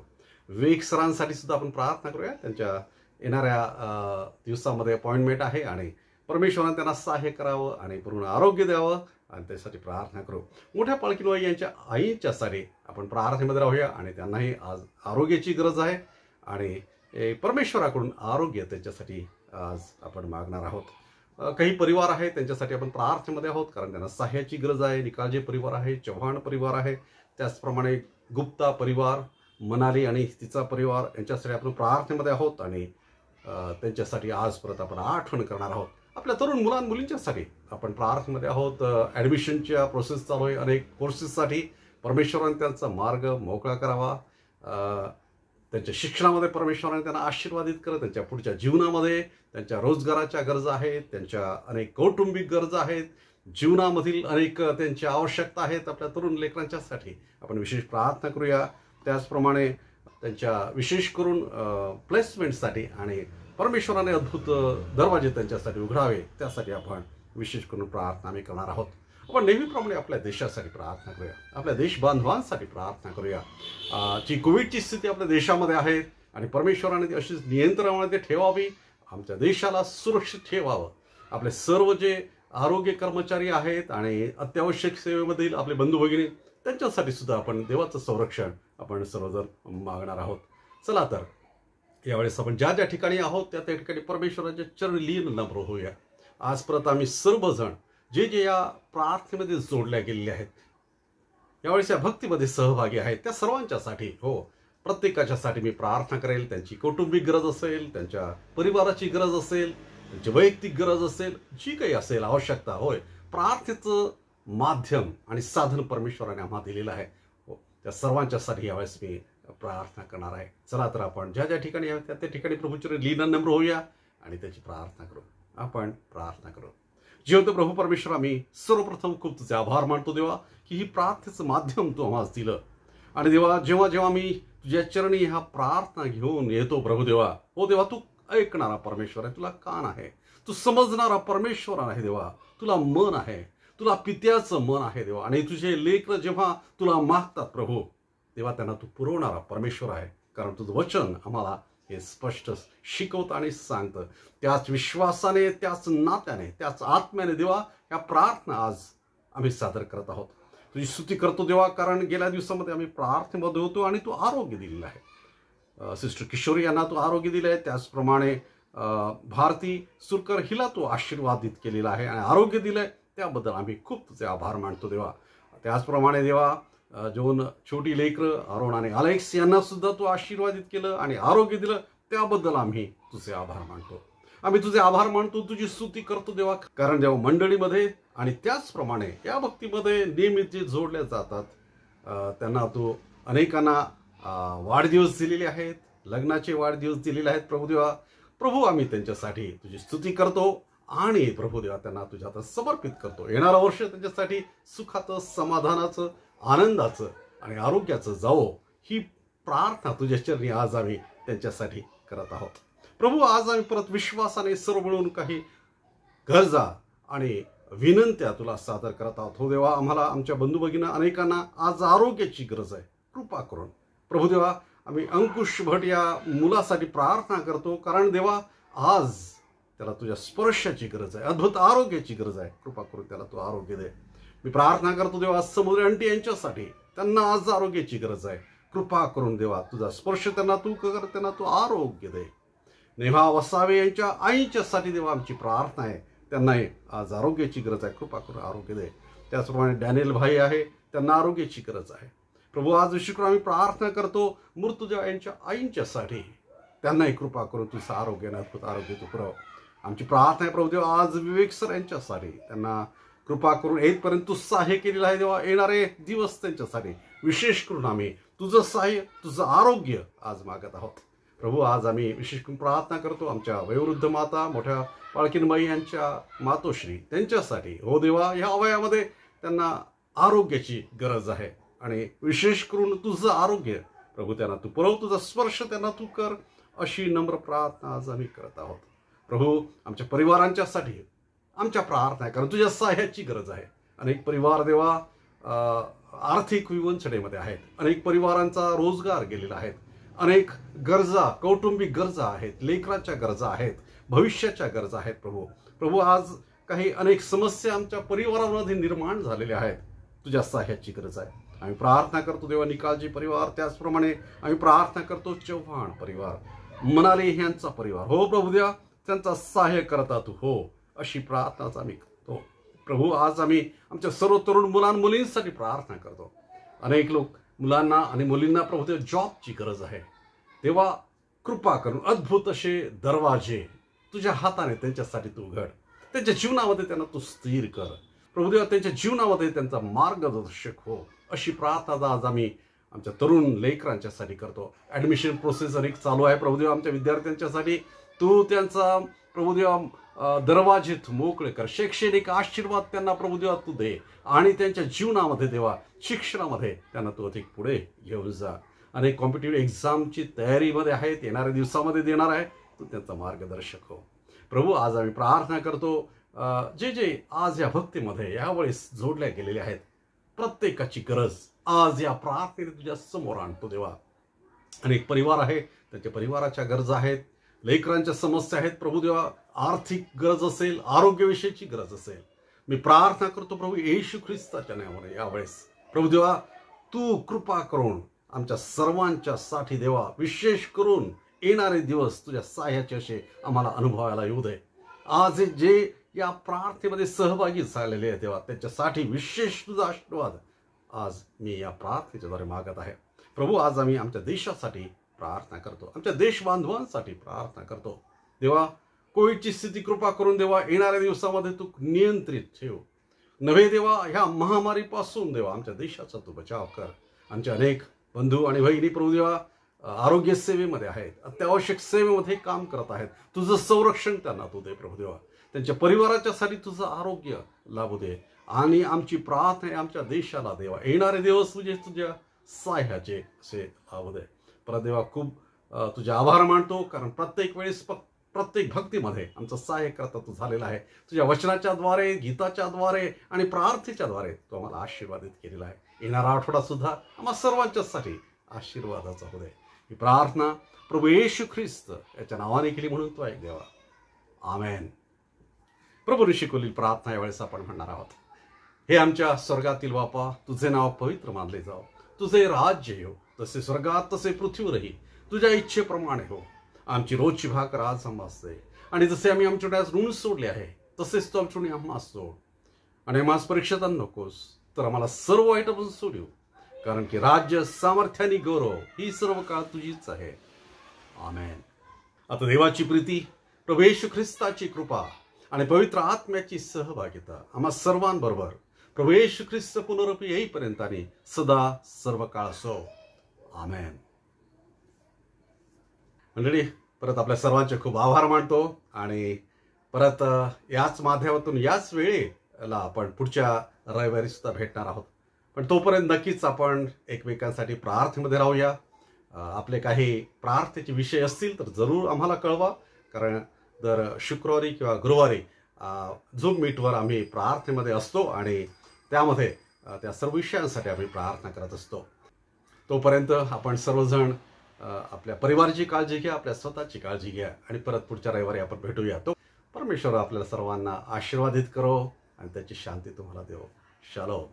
[SPEAKER 1] विवेक सरांसाठी सुद्धा आपण प्रार्थना करूया. त्यांच्या येणाऱ्या दिवसामध्ये अपॉइंटमेंट आहे आणि परमेश्वराने त्यांना सहाय्य करावं आणि पूर्ण आरोग्य द्यावं आणि त्यासाठी प्रार्थना करू. मोठ्या पालखीनवाई यांच्या आईच्यासाठी आपण प्रार्थनेमध्ये राहूया आणि त्यांनाही आज आरोग्याची गरज आहे आणि परमेश्वराकडून आरोग्य त्यांच्यासाठी आज आपण मागणार आहोत. काही परिवार आहे त्यांच्यासाठी आपण प्रार्थनेमध्ये आहोत, कारण त्यांना सहाय्याची गरज आहे. निकाळजे परिवार आहे, चव्हाण परिवार आहे, त्याचप्रमाणे गुप्ता परिवार, मनाली आणि तिचा परिवार यांच्यासाठी आपण प्रार्थनेमध्ये आहोत आणि त्यांच्यासाठी आज परत आपण आठवण करणार आहोत. आपल्या तरुण मुलांमुलींच्यासाठी आपण प्रार्थनेमध्ये आहोत. ॲडमिशनच्या प्रोसेस चालू आहे, अनेक कोर्सेससाठी परमेश्वराने त्यांचा मार्ग मोकळा करावा. त्यांच्या शिक्षणामध्ये परमेश्वराने त्यांना आशीर्वादित करत, त्यांच्या पुढच्या जीवनामध्ये त्यांच्या रोजगाराच्या गरजा आहेत, त्यांच्या अनेक कौटुंबिक गरजा आहेत, जीवनामधील अनेक त्यांच्या आवश्यकता आहेत. आपल्या तरुण लेकरांच्यासाठी आपण विशेष प्रार्थना करूया. त्याचप्रमाणे त्यांच्या विशेष करून प्लेसमेंटसाठी आणि परमेश्वराने अद्भुत दरवाजे त्यांच्यासाठी उघडावे, त्यासाठी आपण विशेष करून प्रार्थना आम्ही करणार आहोत. आपण नेहमीप्रमाणे आपल्या देशासाठी प्रार्थना करूया, आपल्या देश बांधवांसाठी प्रार्थना करूया. जी कोविडची स्थिती आपल्या देशामध्ये आहे आणि परमेश्वराने ती अशीच नियंत्रणामध्ये ठेवावी, आमच्या देशाला सुरक्षित ठेवावं. आपले सर्व जे आरोग्य कर्मचारी आहेत आणि अत्यावश्यक सेवेमधील आपले बंधू भगिनी त्यांच्यासाठी सुद्धा आपण देवाचं संरक्षण आपण सर्वजण मागणार आहोत. चला तर यावेळेस आपण ज्या ज्या ठिकाणी आहोत त्या त्या ठिकाणी परमेश्वराच्या चरणी लीन नम्र होऊया. आज परत आम्ही सर्वजण जे जे या प्रार्थनेमध्ये जोडल्या गेलेले आहेत, यावेळेस या भक्तीमध्ये सहभागी आहेत त्या सर्वांच्यासाठी, हो, प्रत्येकाच्यासाठी मी प्रार्थना करेल. त्यांची कौटुंबिक गरज असेल, त्यांच्या परिवाराची गरज असेल, त्यांची वैयक्तिक गरज असेल, जी काही असेल आवश्यकता, होय, प्रार्थनेचं माध्यम आणि साधन परमेश्वराने आम्हाला दिलेलं आहे. हो, त्या सर्वांच्यासाठी यावेळेस मी प्रार्थना करणार आहे. चला तर आपण ज्या ज्या ठिकाणी आहे त्या ठिकाणी प्रभूचे लीन नम्र होऊया आणि त्याची प्रार्थना करू. आपण प्रार्थना करू. जिवंत प्रभू परमेश्वरा, मी सर्वप्रथम खूप तुझे आभार मानतो देवा की ही प्रार्थनेचं माध्यम तू आम्हाला दिलं. आणि देवा, जेव्हा जेव्हा मी तुझ्या चरणी ह्या प्रार्थना घेऊन येतो प्रभू देवा, हो देवा, तू ऐकणारा परमेश्वर आहे, तुला कान आहे, तू समजणारा परमेश्वर आहे देवा, तुला मन आहे, तुला पित्याचं मन आहे देवा. आणि तुझे लेकरं जेव्हा तुला मागतात प्रभू तेव्हा त्यांना तू पुरवणारा परमेश्वर आहे. कारण तुझं वचन आम्हाला हे स्पष्ट शिकवतं आणि सांगतं. त्याच विश्वासाने, त्याच नात्याने, त्याच आत्म्याने देवा या प्रार्थना आज आम्ही सादर करत आहोत. तुझी स्तुती करतो देवा, कारण गेल्या दिवसामध्ये आम्ही प्रार्थनेमध्ये होतो आणि तू आरोग्य दिलेलं आहे. सिस्टर किशोरी यांना तू आरोग्य दिलं आहे. त्याचप्रमाणे भारती सुरकर हिला तू आशीर्वादित केलेला आहे आणि आरोग्य दिलं आहे. त्याबद्दल आम्ही खूप तुझे आभार मानतो देवा. त्याचप्रमाणे देवा, दोन छोटी लेकरं अरुण आणि अलेक्स यांना सुद्धा तू आशीर्वादित केलं आणि आरोग्य दिलं, त्याबद्दल आम्ही तुझे आभार मानतो. आम्ही तुझे आभार मानतो, तुझी स्तुती करतो देवा. कारण जेव्हा मंडळीमध्ये आणि त्याचप्रमाणे या भक्तीमध्ये नियमित जे जोडल्या जातात त्यांना तू अनेकांना वाढदिवस दिलेले आहेत, लग्नाचे वाढदिवस दिलेले आहेत प्रभू देवा. प्रभू, आम्ही त्यांच्यासाठी तुझी स्तुती करतो आणि प्रभू देवा त्यांना तुझ्या हातात समर्पित करतो. येणारं वर्ष त्यांच्यासाठी सुखाचं, समाधानाचं, आनंदाचं आणि आरोग्याचं जावो, ही प्रार्थना तुझ्या चरणी आज आम्ही त्यांच्यासाठी करत आहोत. प्रभू, आज आम्ही परत विश्वासाने सर्व मिळून काही गरजा आणि विनंत्या तुला सादर करत आहोत. हो देवा, आम्हाला आमच्या बंधू भगिनी अनेकांना आज आरोग्याची गरज आहे, कृपा करून. प्रभू देवा, आम्ही अंकुश भट या मुलासाठी प्रार्थना करतो, कारण देवा आज त्याला तुझ्या स्पर्शाची गरज आहे, अद्भुत आरोग्याची गरज आहे. कृपा करून त्याला तू आरोग्य दे. मी प्रार्थना करतो देवा समुद्र आंटी यांच्यासाठी, त्यांना आज आरोग्याची गरज आहे. कृपा करून देवा तुझा स्पर्श त्यांना तू कर, त्यांना तू आरोग्य दे. नेहा वसावे यांच्या आईच्यासाठी देवा आमची प्रार्थना आहे, त्यांना आज आरोग्याची गरज आहे. कृपा करून आरोग्य दे. त्याचप्रमाणे डॅनियल भाई आहे, त्यांना आरोग्याची गरज आहे. प्रभू, आज विशेष आम्ही प्रार्थना करतो मृत्यूदेवा यांच्या आईंच्यासाठी, त्यांनाही कृपा करून तुझं आरोग्याने अद्भुत आरोग्य तू पुरव. आमची प्रार्थना आहे प्रभू देवा आज विवेक सर यांच्यासाठी, त्यांना कृपा करून येतपर्यंत तू सहाय्य केलेलं आहे देवा. येणारे दिवस त्यांच्यासाठी विशेष करून आम्ही तुझं सहाय्य, तुझं आरोग्य आज मागत आहोत. प्रभू, आज आम्ही विशेष करून प्रार्थना करतो आमच्या वयोवृद्ध माता, मोठ्या पाळकीनबाई यांच्या मातोश्री, त्यांच्यासाठी. हो देवा, ह्या वयामध्ये त्यांना आरोग्याची गरज आहे आणि विशेष करून तुझं आरोग्य प्रभू त्यांना तू पुरव, तुझा स्पर्श त्यांना तू कर, अशी नम्र प्रार्थना आज आम्ही करत आहोत. प्रभू, आमच्या परिवारांच्यासाठी आमच्या प्रार्थना आहे, कारण तुझ्या सहाय्याची गरज आहे. अनेक परिवार देवा आर्थिक विवंचनेमध्ये आहेत, अनेक परिवारांचा रोजगार गेलेला आहे, अनेक गरजा, कौटुंबिक गरजा आहेत, लेकराच्या गरजा आहेत, भविष्याच्या गरजा आहेत. प्रभू, आज काही अनेक समस्या आमच्या परिवारामध्ये निर्माण झालेल्या आहेत, तुझ्या सहाय्याची गरज आहे. आम्ही प्रार्थना करतो देवा निकालजी परिवार, त्याचप्रमाणे आम्ही प्रार्थना करतो चव्हाण परिवार, मनाले यांचा परिवार. हो प्रभू देवा, त्यांचा सहाय्य करता तू हो, अशी प्रार्थनाच आम्ही करतो. प्रभू, आज आम्ही आमच्या सर्व तरुण मुलींसाठी प्रार्थना करतो. अनेक लोक मुलांना आणि मुलींना प्रभू देवा जॉबची गरज आहे. तेव्हा कृपा करून अद्भुत असे दरवाजे तुझ्या हाताने त्यांच्यासाठी तू उघड, त्यांच्या जीवनामध्ये त्यांना तू स्थिर कर. प्रभू देवा, त्यांच्या जीवनामध्ये त्यांचा मार्गदर्शक हो, अशी प्रार्थना आज आम्ही आमच्या तरुण लेकरांच्यासाठी करतो. ॲडमिशन प्रोसेस अनेक चालू आहे प्रभू देवा, आमच्या विद्यार्थ्यांच्यासाठी तू त्यांचा प्रभू देवा दरवाजे मोकळे कर, शैक्षणिक आशीर्वाद त्यांना प्रभू देवा तू दे आणि त्यांच्या जीवनामध्ये देवा शिक्षणामध्ये त्यांना तू अधिक पुढे घेऊन जा. अनेक कॉम्पिटिटिव्ह एक्झामची तयारीमध्ये आहेत, येणाऱ्या दिवसामध्ये देणार आहे, तू त्यांचा मार्गदर्शक हो. प्रभू, आज आम्ही प्रार्थना करतो जे जे आज या भक्तीमध्ये यावेळेस जोडल्या गेलेले आहेत, प्रत्येकाची गरज आज या प्रार्थनेने तुझ्या समोर आणतो देवा. अनेक परिवार आहे, त्यांच्या परिवाराच्या गरजा आहेत, लेकरांच्या समस्या आहेत प्रभू देवा, आर्थिक गरज असेल, आरोग्यविषयीची गरज असेल, मी प्रार्थना करतो प्रभू येशू ख्रिस्ताच्या नावाने यावेळेस प्रभू देवा तू कृपा करून आमच्या सर्वांच्या साठी देवा विशेष करून येणारे दिवस तुझ्या सहाय्याचे असे आम्हाला अनुभवायला येऊ दे. आज जे या प्रार्थनेमध्ये सहभागी झालेले आहेत देवा, त्याच्यासाठी विशेष तुझा आशीर्वाद आज मी या प्रार्थनेच्याद्वारे मागत आहे. प्रभू, आज आम्ही आमच्या देशासाठी प्रार्थना करतो, आमच्या देश बांधवांसाठी प्रार्थना करतो. देवा, कोविडची स्थिती कृपा करून देवा येणाऱ्या दिवसामध्ये तू नियंत्रित ठेव. नव्हे देवा, ह्या महामारीपासून देवा आमच्या देशाचा तू बचाव कर. आमचे अनेक बंधू आणि भगिनी प्रभू देवा आरोग्य सेवेमध्ये आहेत, अत्यावश्यक सेवेमध्ये काम करत आहेत. तुझं संरक्षण त्यांना तू दे प्रभू देवा. त्यांच्या परिवाराच्यासाठी तुझं आरोग्य लाभू दे. आणि आमची प्रार्थना आहे आमच्या देशाला देवा येणारे दिवस तुझ्या साह्याचे असे लाभू दे. परत देवा खूप तुझे आभार मानतो, कारण प्रत्येक वेळेस प्रत्येक भक्तीमध्ये आमचं सहाय्य करता तू झालेला आहे. तुझ्या वचनाच्या द्वारे, गीताच्या द्वारे आणि प्रार्थनेच्या द्वारे तू आम्हाला आशीर्वादित केलेला आहे. येणारा आठवडा सुद्धा आम्हा सर्वांच्यासाठी आशीर्वादाचा हो दे. ही प्रार्थना प्रभू येशू ख्रिस्त याच्या नावाने केली म्हणून तू ऐक देवा. आमेन. प्रभू ऋषिकुलील प्रार्थना यावेळेस आपण म्हणणार आहोत. हे आमच्या स्वर्गातील बापा, तुझे नाव पवित्र मानले जाओ, तुझे राज्य येऊ, तसे स्वर्गात तसे पृथ्वीवरही तुझ्या इच्छेप्रमाणे हो. आमची रोजची भाकर आज आम्हास दे, आणि जसे आम्ही आमच्याकडे ऋण सोडले आहे तसेच तू आमच्याकडे आम्हास सोड. आणि आम्हास परीक्षेत नकोस, तर आम्हाला सर्व वाईटापासून सोडू, कारण की राज्य, सामर्थ्य आणि गौरव ही सर्व काळ तुझीच आहे. आमेन. आता देवाची प्रीती, प्रभू येशू ख्रिस्ताची कृपा आणि पवित्र आत्म्याची सहभागिता आम्हा सर्वांबरोबर प्रभू येशू ख्रिस्त पुनरुपी येईपर्यंत आणि सदा सर्व काळ असो. आमेन. मंडळी, परत आपल्या सर्वांचे खूप आभार मानतो, आणि परत याच माध्यमातून याच वेळेला आपण पुढच्या रविवारी सुद्धा भेटणार आहोत. पण तोपर्यंत नक्कीच आपण एकमेकांसाठी प्रार्थनेमध्ये राहूया. आपले काही प्रार्थनेचे विषय असतील तर जरूर आम्हाला कळवा, कारण दर शुक्रवारी किंवा गुरुवारी झूम मीटवर आम्ही प्रार्थनेमध्ये असतो आणि त्यामध्ये त्या सर्व विषयांसाठी आम्ही प्रार्थना करत असतो. तोपर्यंत आपण सर्वजण आपल्या परिवाराची काळजी घ्या, आपल्या स्वतःची काळजी घ्या, आणि परत पुढच्या रविवारी आपण भेटूया. तो परमेश्वर आपल्याला सर्वांना आशीर्वादित करो आणि त्याची शांती तुम्हाला देव. शालोम.